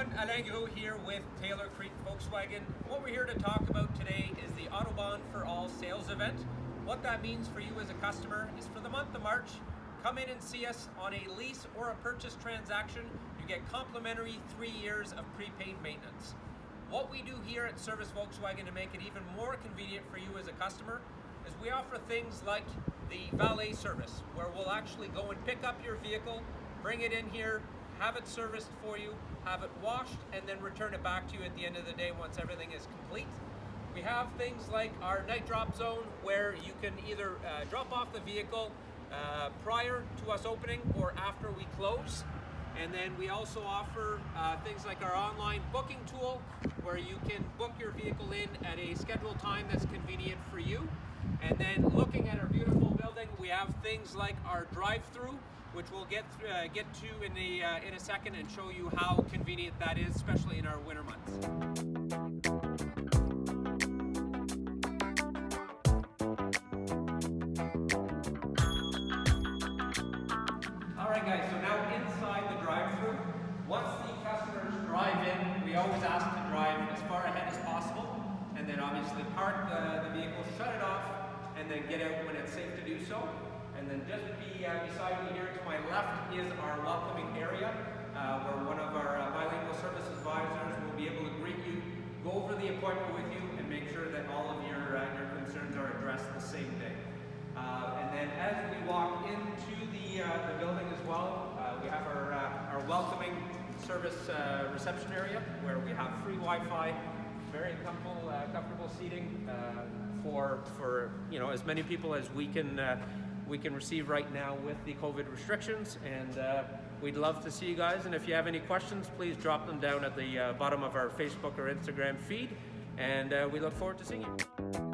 everyone, Alain Gros here with Taylor Creek Volkswagen. What we're here to talk about today is the Autobahn for All sales event. What that means for you as a customer is for the month of March, come in and see us on a lease or a purchase transaction. You get complimentary 3 years of prepaid maintenance. What we do here at Service Volkswagen to make it even more convenient for you as a customer is we offer things like the valet service, where we'll actually go and pick up your vehicle, bring it in here, have it serviced for you, have it washed, and then return it back to you at the end of the day once everything is complete. We have things like our night drop zone, where you can either drop off the vehicle prior to us opening or after we close. And then we also offer things like our online booking tool, where you can book your vehicle in at a scheduled time that's convenient for you. And then looking at our beautiful building, we have things like our drive-through, which we'll get to in a second and show you how convenient that is, especially in our winter months. Alright guys, so now inside the drive-through, once the customers drive in, we always ask to drive as far ahead as possible, and then obviously park the vehicle, shut it off, and then get out when it's safe to do so. And then just beside me here to my left is our welcoming area, where one of our bilingual service advisors will be able to greet you, go over the appointment with you, and make sure that all of your concerns are addressed the same day. And then as we walk into the building as well, we have our welcoming service reception area, where we have free Wi-Fi, very comfortable seating for as many people as we can receive right now with the COVID restrictions. And we'd love to see you guys, and if you have any questions, please drop them down at the bottom of our Facebook or Instagram feed, and we look forward to seeing you.